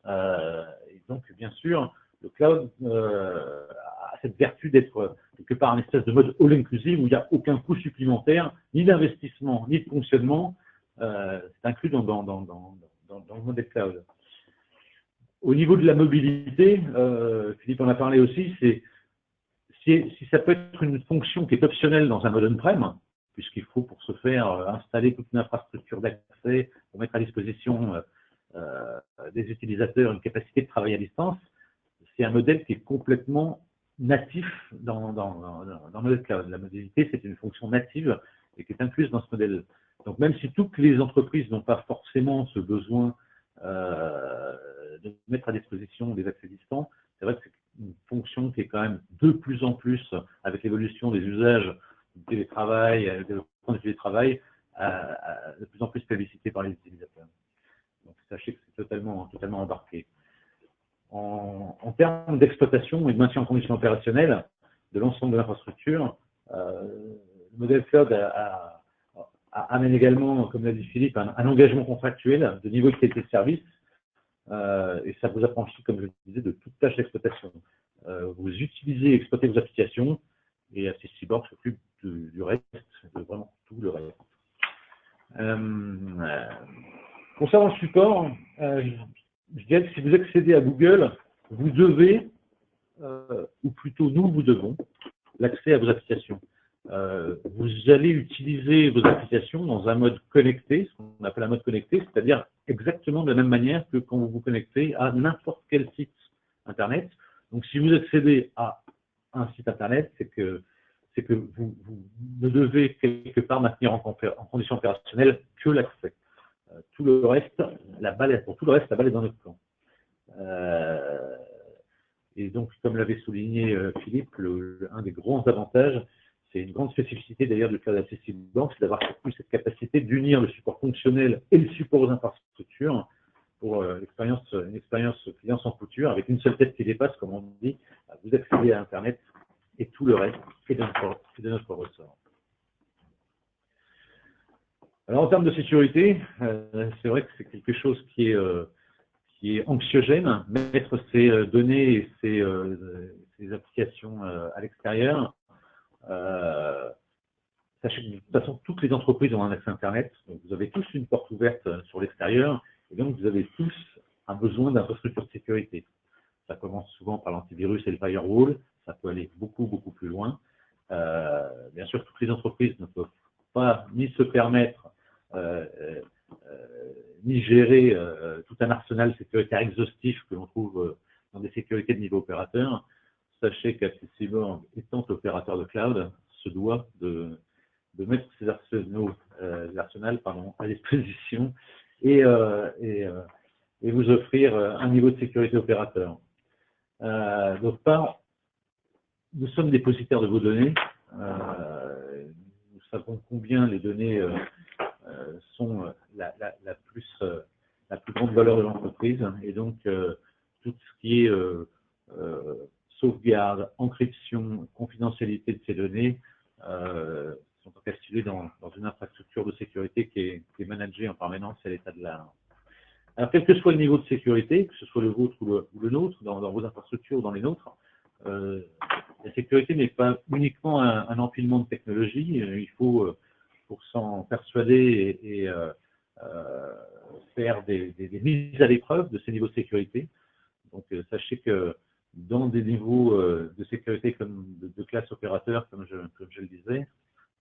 Et donc, bien sûr, le cloud a cette vertu d'être quelque part un espèce de mode all-inclusive où il n'y a aucun coût supplémentaire, ni d'investissement, ni de fonctionnement. C'est inclus dans le modèle cloud. Au niveau de la mobilité, Philippe en a parlé aussi, si ça peut être une fonction qui est optionnelle dans un mode on-prem, puisqu'il faut pour ce faire installer toute une infrastructure d'accès pour mettre à disposition des utilisateurs une capacité de travail à distance, c'est un modèle qui est complètement natif dans le modèle cloud. La mobilité, c'est une fonction native et qui est incluse dans ce modèle. Donc même si toutes les entreprises n'ont pas forcément ce besoin de mettre à disposition des accès distants, c'est vrai que c'est une fonction qui est quand même de plus en plus, avec l'évolution des usages du télétravail, le développement du télétravail, de plus en plus plébiscité par les utilisateurs. Donc sachez que c'est totalement embarqué. En termes d'exploitation et de maintien en condition opérationnelle de l'ensemble de l'infrastructure, le modèle cloud amène également, comme l'a dit Philippe, un engagement contractuel de niveau de qualité de service, et ça vous affranchit, comme je le disais, de toute tâche d'exploitation. Vous utilisez et exploitez vos applications, et Aptiv Cyborg s'occupe du reste, de vraiment tout le reste. Concernant le support, je dirais que si vous accédez à Google, vous devez, ou plutôt nous vous devons, l'accès à vos applications. Vous allez utiliser vos applications dans un mode connecté, ce qu'on appelle un mode connecté, c'est-à-dire exactement de la même manière que quand vous vous connectez à n'importe quel site Internet. Donc, si vous accédez à un site Internet, c'est que vous ne devez quelque part maintenir en condition opérationnelle que l'accès. Tout le reste, pour tout le reste, la balle est dans notre camp. Et donc, comme l'avait souligné Philippe, un des grands avantages, c'est une grande spécificité d'ailleurs du cloud Aptiv Cyborg, c'est d'avoir eu cette capacité d'unir le support fonctionnel et le support aux infrastructures pour une expérience client sans couture, avec une seule tête qui dépasse, comme on dit, vous accédez à Internet et tout le reste est de notre ressort. Alors en termes de sécurité, c'est vrai que c'est quelque chose qui est anxiogène, mettre ces données et ces applications à l'extérieur. Sachez que de toute façon, toutes les entreprises ont un accès Internet, donc vous avez tous une porte ouverte sur l'extérieur, et donc vous avez tous un besoin d'infrastructure de sécurité. Ça commence souvent par l'antivirus et le firewall, ça peut aller beaucoup plus loin. Bien sûr, toutes les entreprises ne peuvent pas ni se permettre ni gérer tout un arsenal sécuritaire exhaustif que l'on trouve dans des sécurités de niveau opérateur. Sachez qu'Aptiv Cyborg, étant opérateur de cloud, se doit de mettre ces arsenaux, à disposition et vous offrir un niveau de sécurité opérateur. D'autre part, nous sommes dépositaires de vos données. Nous savons combien les données sont la plus grande valeur de l'entreprise. Et donc, tout ce qui est sauvegarde, encryption, confidentialité de ces données sont encapsulés dans une infrastructure de sécurité qui est managée en permanence à l'état de l'art. Alors, quel que soit le niveau de sécurité, que ce soit le vôtre ou le nôtre, dans vos infrastructures ou dans les nôtres, la sécurité n'est pas uniquement un empilement de technologies. Il faut, pour s'en persuader et faire des mises à l'épreuve de ces niveaux de sécurité. Donc, sachez que dans des niveaux de sécurité comme de classe opérateur, comme je le disais,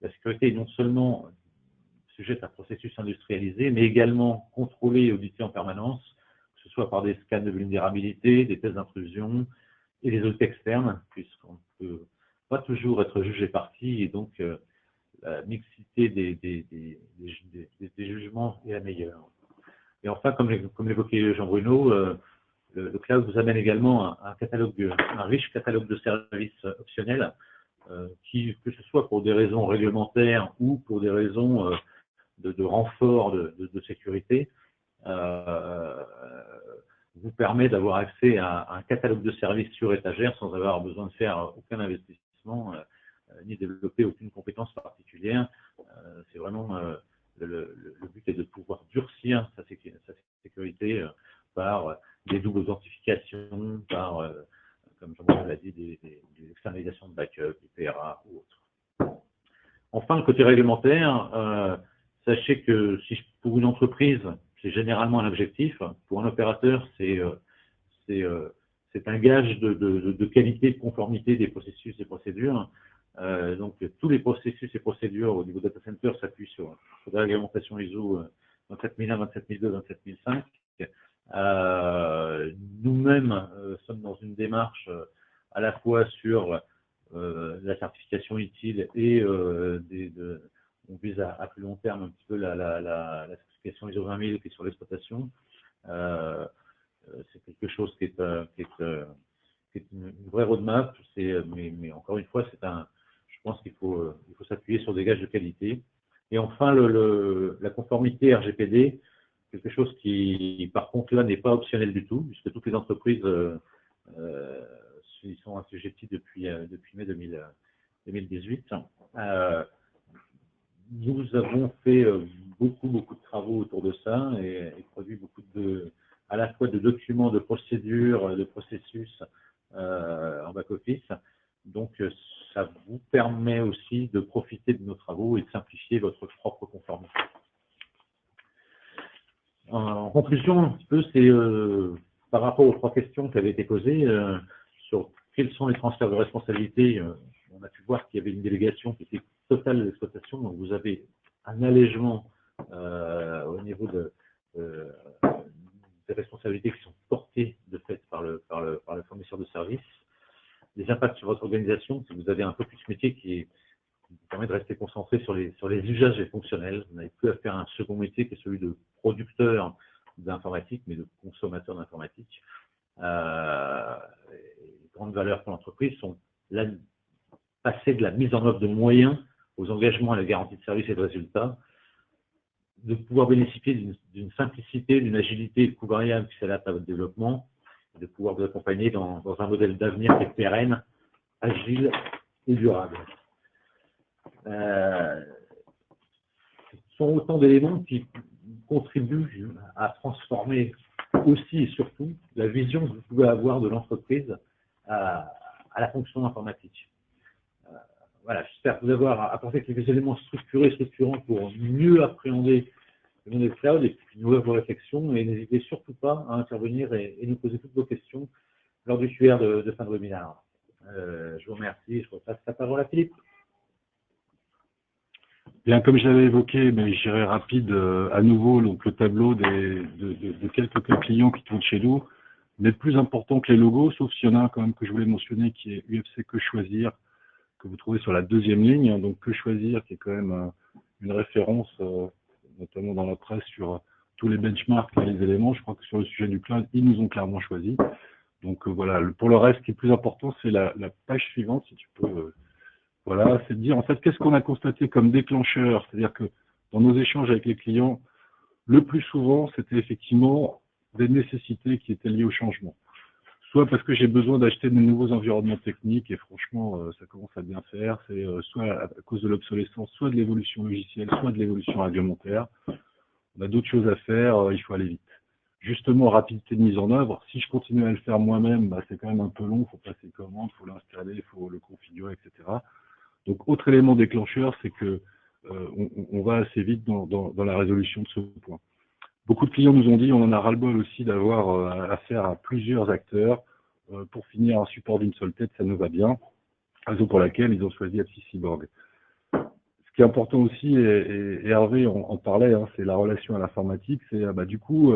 la sécurité est non seulement sujette à processus industrialisés, mais également contrôlée et auditée en permanence, que ce soit par des scans de vulnérabilité, des tests d'intrusion et des audits externes, puisqu'on ne peut pas toujours être jugé partie, et donc la mixité des jugements est la meilleure. Et enfin, comme l'évoquait Jean-Bruno, le cloud vous amène également un riche catalogue de services optionnels qui, que ce soit pour des raisons réglementaires ou pour des raisons de renfort de sécurité, vous permet d'avoir accès à un catalogue de services sur étagère sans avoir besoin de faire aucun investissement ni développer aucune compétence particulière. C'est vraiment le but est de pouvoir durcir sa sécurité par des doubles authentifications, par, comme Jean-Bruno l'a dit, des externalisations de backup, du PRA ou autre. Enfin, le côté réglementaire, sachez que si pour une entreprise, c'est généralement un objectif, pour un opérateur, c'est un gage de qualité, de conformité des processus et procédures. Donc, tous les processus et procédures au niveau data center s'appuient sur la réglementation ISO 27001, 27002, 27005. Nous-mêmes sommes dans une démarche à la fois sur la certification utile et on vise à plus long terme un petit peu la certification ISO 20000 qui est sur l'exploitation. C'est quelque chose qui est une vraie roadmap. Mais encore une fois, je pense qu'il faut s'appuyer sur des gages de qualité. Et enfin, la conformité RGPD, quelque chose qui, par contre, là, n'est pas optionnel du tout, puisque toutes les entreprises y sont assujetties depuis mai 2018. Nous avons fait beaucoup de travaux autour de ça et produit beaucoup à la fois de documents, de procédures, de processus en back-office. Donc, ça vous permet aussi de profiter de nos travaux et de simplifier votre propre conformité. En conclusion, un petit peu, c'est par rapport aux 3 questions qui avaient été posées sur quels sont les transferts de responsabilité. On a pu voir qu'il y avait une délégation qui était totale de l'exploitation, donc vous avez un allègement au niveau des responsabilités qui sont portées de fait par le fournisseur de services. Les impacts sur votre organisation, si vous avez un focus métier qui vous permet de rester concentré sur les usages et fonctionnels. Vous n'avez plus à faire un second métier qui est celui de producteur d'informatique, mais de consommateur d'informatique. Les grandes valeurs pour l'entreprise sont passer de la mise en œuvre de moyens aux engagements à la garantie de service et de résultats, de pouvoir bénéficier d'une simplicité, d'une agilité variable qui s'adapte à votre développement, de pouvoir vous accompagner dans un modèle d'avenir qui est pérenne, agile et durable. Ce sont autant d'éléments qui contribuent à transformer aussi et surtout la vision que vous pouvez avoir de l'entreprise à la fonction informatique. Voilà, j'espère vous avoir apporté quelques éléments structurants pour mieux appréhender le monde du cloud et puis nourrir vos réflexions. Et n'hésitez surtout pas à intervenir et nous poser toutes vos questions lors du QR de fin de webinaire. Je vous remercie. Je repasse la parole à Philippe. Bien, comme je l'avais évoqué, mais j'irai rapide à nouveau donc le tableau de quelques clients qui tournent chez nous. Mais plus important que les logos, sauf s'il y en a un quand même que je voulais mentionner qui est UFC Que Choisir, que vous trouvez sur la 2e ligne. Donc Que Choisir, qui est quand même une référence, notamment dans la presse, sur tous les benchmarks et les éléments. Je crois que sur le sujet du cloud, ils nous ont clairement choisi. Donc voilà, pour le reste, ce qui est plus important, c'est la page suivante, si tu peux. Voilà, c'est de dire en fait qu'est-ce qu'on a constaté comme déclencheur, c'est-à-dire que dans nos échanges avec les clients, le plus souvent, c'était effectivement des nécessités qui étaient liées au changement. Soit parce que j'ai besoin d'acheter de nouveaux environnements techniques, et franchement, ça commence à bien faire, c'est soit à cause de l'obsolescence, soit de l'évolution logicielle, soit de l'évolution réglementaire. On a d'autres choses à faire, il faut aller vite. Justement, rapidité de mise en œuvre, si je continue à le faire moi-même, bah, c'est quand même un peu long, il faut passer commande, il faut l'installer, il faut le configurer, etc. Donc, autre élément déclencheur, c'est que on va assez vite dans la résolution de ce point. Beaucoup de clients nous ont dit, on en a ras-le-bol aussi d'avoir affaire à plusieurs acteurs. Pour finir un support d'une seule tête, ça nous va bien. Raison pour laquelle ils ont choisi AppSys Cyborg. Ce qui est important aussi, et Hervé en parlait, hein, c'est la relation à l'informatique. C'est du coup,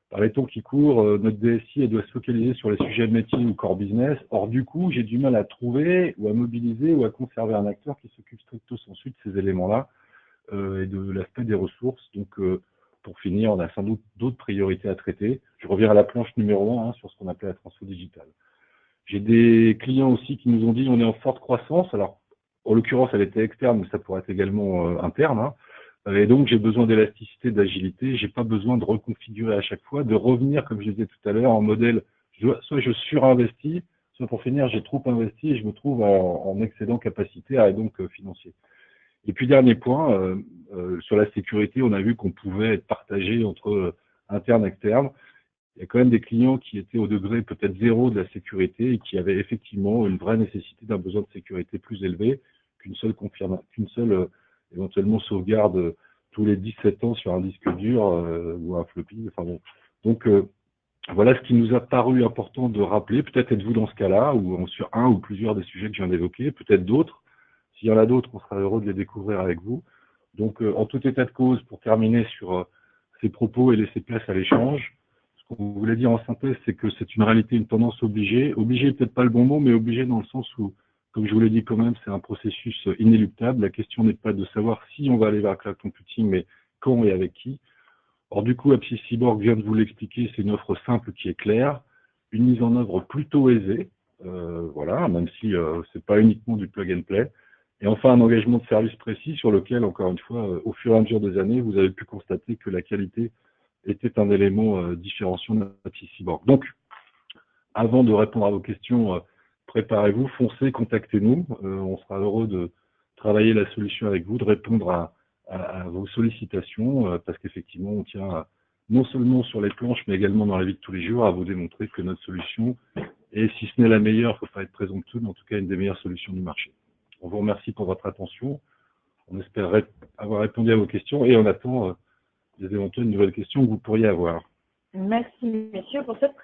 par les temps qui courent, notre DSI elle doit se focaliser sur les sujets de métier ou core business. Or, du coup, j'ai du mal à trouver ou à mobiliser ou à conserver un acteur qui s'occupe stricto sensu de ces éléments-là et de l'aspect des ressources. Donc, pour finir, on a sans doute d'autres priorités à traiter. Je reviens à la planche numéro 1 sur ce qu'on appelait la transfo digitale. J'ai des clients aussi qui nous ont dit on est en forte croissance. Alors, en l'occurrence, elle était externe, mais ça pourrait être également interne. Hein. Et donc, j'ai besoin d'élasticité, d'agilité. J'ai pas besoin de reconfigurer à chaque fois, de revenir, comme je disais tout à l'heure, en modèle. Soit je surinvestis, soit pour finir, j'ai trop investi et je me trouve en excédent capacitaire et donc financier. Et puis, dernier point, sur la sécurité, on a vu qu'on pouvait être partagé entre interne et externe. Il y a quand même des clients qui étaient au degré peut-être 0 de la sécurité et qui avaient effectivement une vraie nécessité d'un besoin de sécurité plus élevé qu'une seule éventuellement sauvegarde tous les 17 ans sur un disque dur ou un floppy. Enfin bon. Donc voilà ce qui nous a paru important de rappeler. Peut-être êtes-vous dans ce cas-là ou sur un ou plusieurs des sujets que je viens d'évoquer, peut-être d'autres. S'il y en a d'autres, on sera heureux de les découvrir avec vous. Donc, en tout état de cause, pour terminer sur ces propos et laisser place à l'échange, ce qu'on voulait dire en synthèse, c'est que c'est une réalité, une tendance obligée. Obligée, peut-être pas le bon mot, mais obligée dans le sens où, comme je vous l'ai dit quand même, c'est un processus inéluctable. La question n'est pas de savoir si on va aller vers le cloud computing, mais quand et avec qui. Or, du coup, AppSys Cyborg vient de vous l'expliquer, c'est une offre simple qui est claire, une mise en œuvre plutôt aisée, voilà, même si c'est pas uniquement du plug and play. Et enfin, un engagement de service précis sur lequel, encore une fois, au fur et à mesure des années, vous avez pu constater que la qualité était un élément différenciant de AppSys Cyborg. Donc, avant de répondre à vos questions, préparez-vous, foncez, contactez-nous. On sera heureux de travailler la solution avec vous, de répondre à vos sollicitations, parce qu'effectivement, on tient non seulement sur les planches, mais également dans la vie de tous les jours, à vous démontrer que notre solution est, si ce n'est la meilleure, il ne faut pas être présomptueux, mais en tout cas une des meilleures solutions du marché. On vous remercie pour votre attention. On espère avoir répondu à vos questions et on attend des éventuelles nouvelles questions que vous pourriez avoir. Merci, messieurs, pour cette